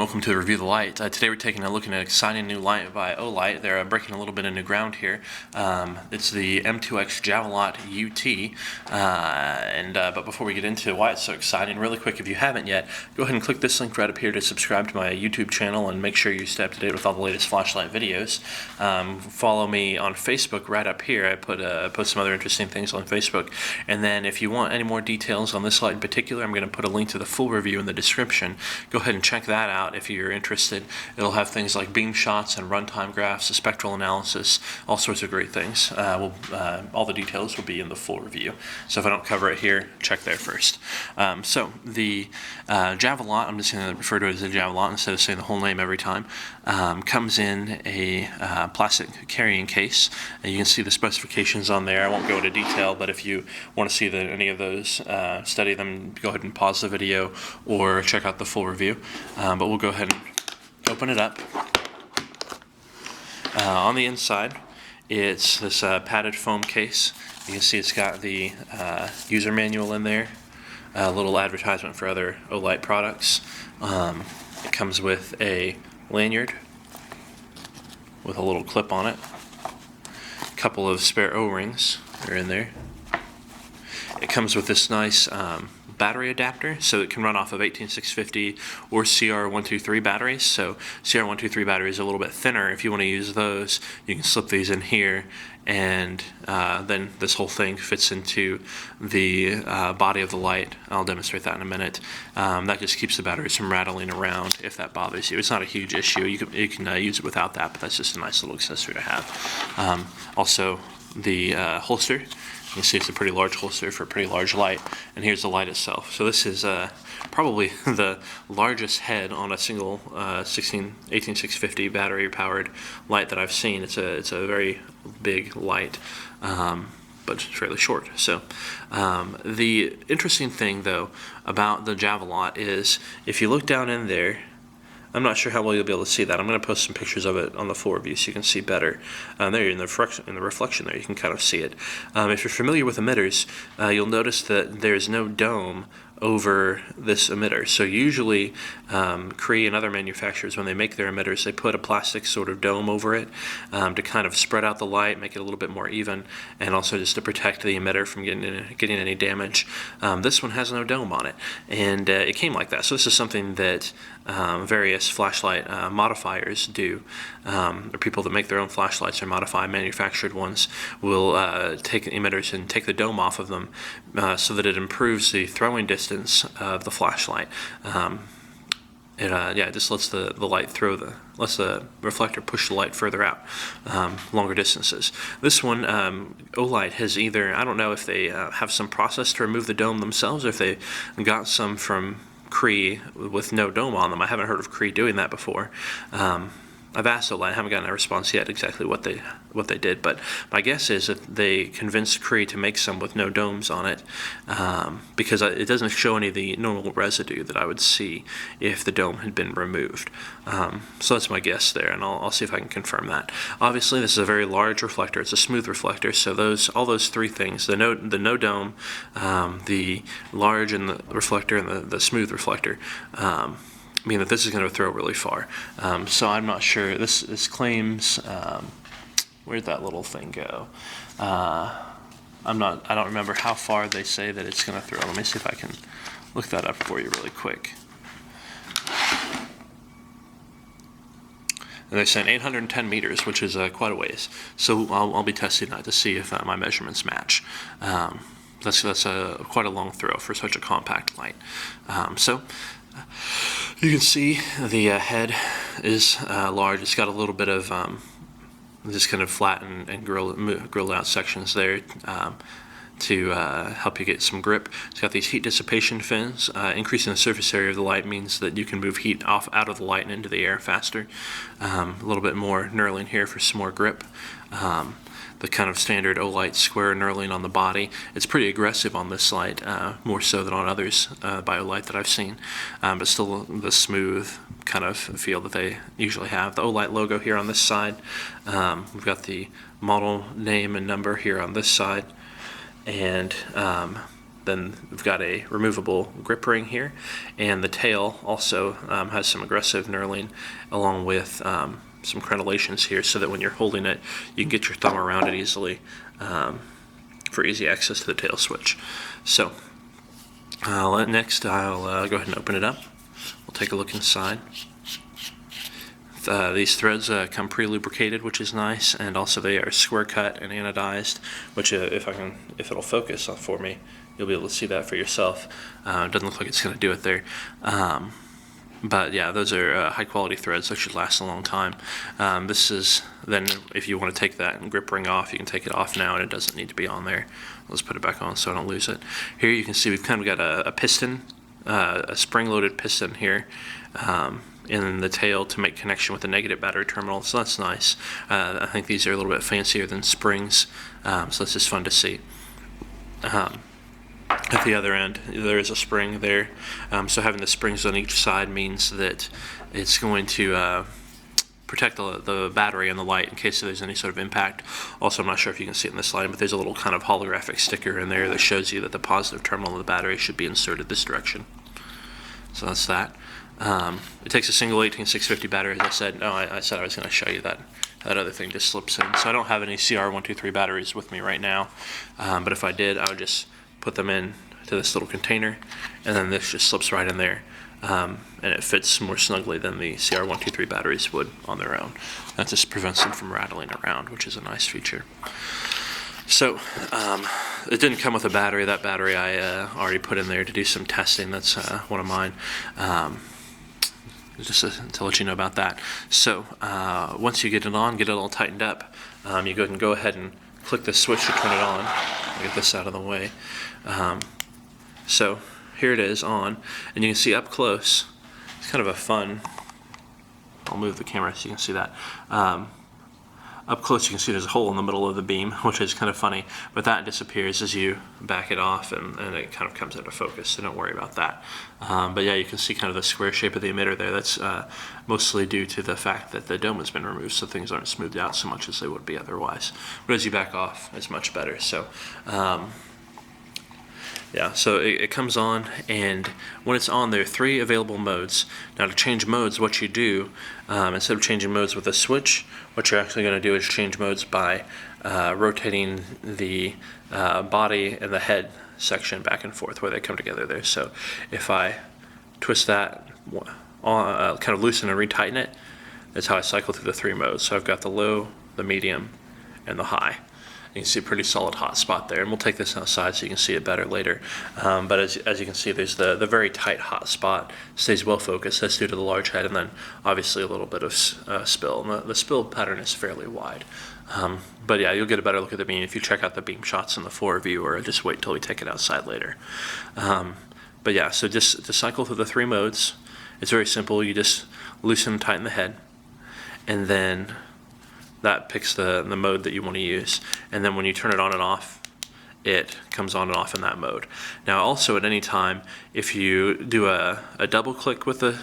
welcome to Review the Light. Today we're taking a look at an exciting new light by Olight. They're breaking a little bit of new ground here. It's the M2X Javelot UT. But before we get into why it's so exciting, really quick, if you haven't yet, go ahead and click this link right up here to subscribe to my YouTube channel and make sure you stay up to date with all the latest flashlight videos. Follow me on Facebook right up here. I post some other interesting things on Facebook. And then if you want any more details on this light in particular, I'm going to put a link to the full review in the description. Go ahead and check that out if you're interested. It'll have things like beam shots and runtime graphs, a spectral analysis, all sorts of great things. All the details will be in the full review. So if I don't cover it here, check there first. So the Javelot, I'm just going to refer to it as a Javelot instead of saying the whole name every time, comes in a plastic carrying case. And you can see the specifications on there. I won't go into detail, but if you want to see any of those, study them, go ahead and pause the video or check out the full review. But we'll go ahead and open it up. On the inside, it's this padded foam case. You can see it's got the user manual in there, a little advertisement for other Olight products. It comes with a lanyard with a little clip on it. A couple of spare O-rings are in there. It comes with this nice battery adapter, so it can run off of 18650 or CR123 batteries. So CR123 batteries are a little bit thinner. If you want to use those, you can slip these in here, and then this whole thing fits into the body of the light. I'll demonstrate that in a minute. That just keeps the batteries from rattling around if that bothers you. It's not a huge issue. You can use it without that, but that's just a nice little accessory to have. Also, the holster. You can see it's a pretty large holster for a pretty large light, and here's the light itself. So this is probably the largest head on a single 18650 battery-powered light that I've seen. It's a very big light, but it's fairly short. So the interesting thing, though, about the Javelot is if you look down in there, I'm not sure how well you'll be able to see that. I'm going to post some pictures of it on the full review so you can see better. There in the reflection there, you can kind of see it. If you're familiar with emitters, you'll notice that there's no dome over this emitter. So usually Cree and other manufacturers, when they make their emitters, they put a plastic sort of dome over it to kind of spread out the light, make it a little bit more even, and also just to protect the emitter from getting any damage. This one has no dome on it, and it came like that. So this is something that various flashlight modifiers do, or people that make their own flashlights or modify manufactured ones will take emitters and take the dome off of them so that it improves the throwing distance of the flashlight. It just lets the light lets the reflector push the light further out, longer distances. This one, Olight has either, I don't know if they have some process to remove the dome themselves, or if they got some from Cree with no dome on them. I haven't heard of Cree doing that before. I've asked Olight, I haven't gotten a response yet exactly what they did, but my guess is that they convinced Cree to make some with no domes on it, because it doesn't show any of the normal residue that I would see if the dome had been removed. So that's my guess there, and I'll see if I can confirm that. Obviously, this is a very large reflector. It's a smooth reflector, so all those three things, the no dome, the large and the reflector, and the smooth reflector, mean that this is going to throw really far. So I'm not sure. This claims, where'd that little thing go? I don't remember how far they say that it's going to throw. Let me see if I can look that up for you really quick. And they're saying 810 meters, which is quite a ways. So I'll be testing that to see if my measurements match. That's quite a long throw for such a compact light. So you can see the head is large. It's got a little bit of just kind of flat and grilled out sections there to help you get some grip. It's got these heat dissipation fins. Increasing the surface area of the light means that you can move heat out of the light and into the air faster. A little bit more knurling here for some more grip. The kind of standard Olight square knurling on the body. It's pretty aggressive on this light, more so than on others by Olight that I've seen, but still the smooth kind of feel that they usually have. The Olight logo here on this side. We've got the model name and number here on this side, and then we've got a removable grip ring here, and the tail also has some aggressive knurling along with some crenellations here, so that when you're holding it, you can get your thumb around it easily for easy access to the tail switch. So next I'll go ahead and open it up. We'll take a look inside. These threads come pre-lubricated, which is nice, and also they are square cut and anodized, which if it'll focus for me, you'll be able to see that for yourself. It doesn't look like it's going to do it there. But yeah, those are high quality threads that should last a long time. This is then, if you want to take that grip ring off, you can take it off now, and it doesn't need to be on there. Let's put it back on so I don't lose it. Here you can see we've kind of got a piston, a spring-loaded piston here in the tail to make connection with the negative battery terminal, so that's nice. I think these are a little bit fancier than springs, so that's just fun to see. At the other end, there is a spring there, so having the springs on each side means that it's going to protect the battery and the light in case there's any sort of impact. Also, I'm not sure if you can see it in this line, but there's a little kind of holographic sticker in there that shows you that the positive terminal of the battery should be inserted this direction. So that's that. It takes a single 18650 battery, as I said. No, I said I was going to show you that. That other thing just slips in. So I don't have any CR123 batteries with me right now, but if I did, I would just put them in to this little container, and then this just slips right in there, and it fits more snugly than the CR123 batteries would on their own. That just prevents them from rattling around, which is a nice feature. So it didn't come with a battery. That battery I already put in there to do some testing. That's one of mine. Just to let you know about that. So once you get it on, get it all tightened up, you go ahead and click the switch to turn it on. I'll get this out of the way. So here it is on, and you can see up close. It's kind of a fun. I'll move the camera so you can see that. Up close you can see there's a hole in the middle of the beam, which is kind of funny, but that disappears as you back it off, and it kind of comes into focus, so don't worry about that. But yeah, you can see kind of the square shape of the emitter there. That's mostly due to the fact that the dome has been removed, so things aren't smoothed out so much as they would be otherwise. But as you back off, it's much better. So yeah, so it comes on, and when it's on, there are 3 available modes. Now to change modes, what you do, instead of changing modes with a switch, what you're actually going to do is change modes by rotating the body and the head section back and forth where they come together there. So if I twist that, kind of loosen and retighten it, that's how I cycle through the 3 modes. So I've got the low, the medium, and the high. You can see a pretty solid hot spot there, and we'll take this outside so you can see it better later. But as you can see, there's the very tight hot spot, stays well focused. That's due to the large head, and then obviously a little bit of spill. And the spill pattern is fairly wide. But yeah, you'll get a better look at the beam if you check out the beam shots in the 4 view, or just wait till we take it outside later. But yeah, so just to cycle through the 3 modes, it's very simple. You just loosen and tighten the head, and then that picks the mode that you want to use, and then when you turn it on and off, it comes on and off in that mode. Now also at any time, if you do a double click with the,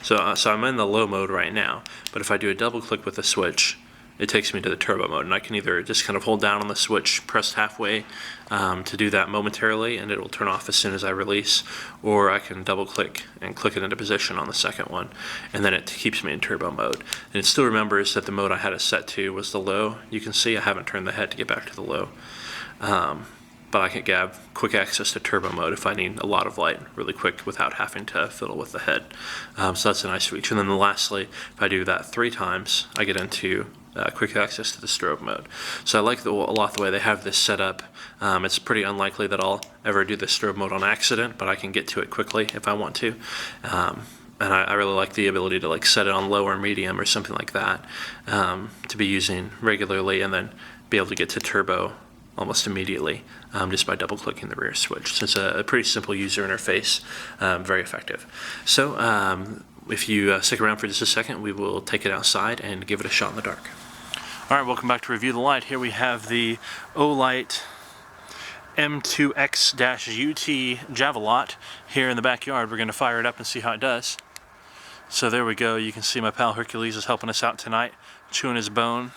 so I'm in the low mode right now, but if I do a double click with the switch, it takes me to the turbo mode, and I can either just kind of hold down on the switch pressed halfway to do that momentarily, and it will turn off as soon as I release, or I can double click and click it into position on the second one, and then it keeps me in turbo mode. And it still remembers that the mode I had it set to was the low. You can see I haven't turned the head to get back to the low, but I can have quick access to turbo mode if I need a lot of light really quick without having to fiddle with the head. So that's a nice feature. And then lastly, if I do that 3 times, I get into quick access to the strobe mode. So I like a lot the way they have this set up. It's pretty unlikely that I'll ever do the strobe mode on accident, but I can get to it quickly if I want to. And I really like the ability to set it on low or medium or something like that, to be using regularly, and then be able to get to turbo almost immediately just by double clicking the rear switch. So it's a pretty simple user interface, very effective. So if you stick around for just a second, we will take it outside and give it a shot in the dark. All right, welcome back to Review the Light. Here we have the Olight M2X UT Javelot here in the backyard. We're going to fire it up and see how it does. So there we go. You can see my pal Hercules is helping us out tonight, chewing his bone.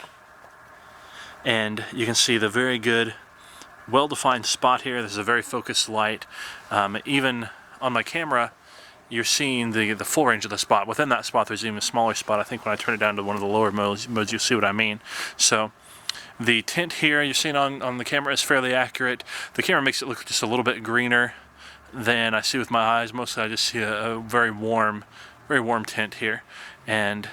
And you can see the very good well-defined spot here. This is a very focused light. Even on my camera, you're seeing the full range of the spot. Within that spot, there's even a smaller spot. I think when I turn it down to one of the lower modes you'll see what I mean. So the tint here you're seeing on the camera is fairly accurate. The camera makes it look just a little bit greener than I see with my eyes. Mostly I just see a very warm tint here. And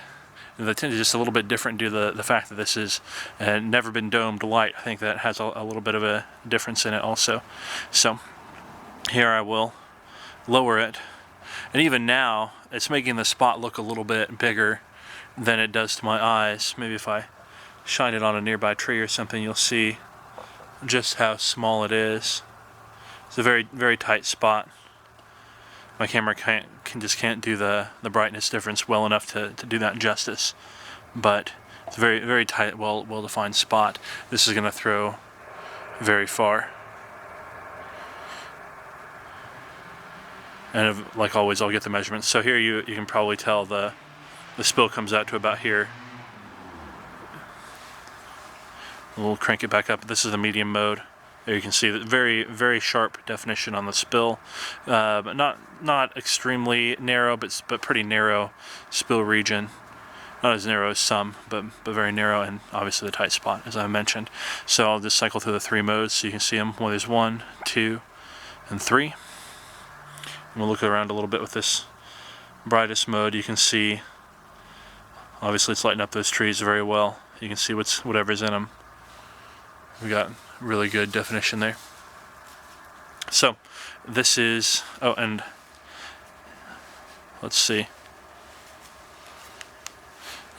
the tint is just a little bit different due to the fact that this is never been domed light. I think that has a little bit of a difference in it also. So here I will lower it. And even now, it's making the spot look a little bit bigger than it does to my eyes. Maybe if I shine it on a nearby tree or something, you'll see just how small it is. It's a very, very tight spot. My camera just can't do the brightness difference well enough to do that justice. But it's a very, very tight, well-defined spot. This is going to throw very far. And like always, I'll get the measurements. So here you can probably tell the spill comes out to about here. We'll crank it back up. This is the medium mode. There you can see that very, very sharp definition on the spill, but not extremely narrow, but pretty narrow spill region. Not as narrow as some, but very narrow, and obviously the tight spot, as I mentioned. So I'll just cycle through the 3 modes so you can see them. Well, there's 1, 2, and 3. And we'll look around a little bit with this brightest mode. You can see, obviously it's lighting up those trees very well. You can see whatever's in them. We got really good definition there. So this is, oh, and let's see.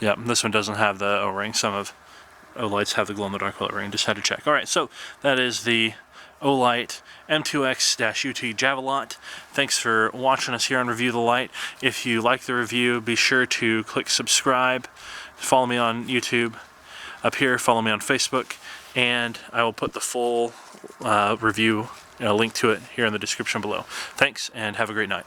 Yeah, this one doesn't have the O-ring. Some of Olight's have the glow-in-the-dark O-ring. Just had to check. All right, so that is the Olight M2X UT Javelot. Thanks for watching us here on Review the Light. If you like the review, be sure to click subscribe. Follow me on YouTube. Up here, follow me on Facebook, and I will put the full review link to it here in the description below. Thanks, and have a great night.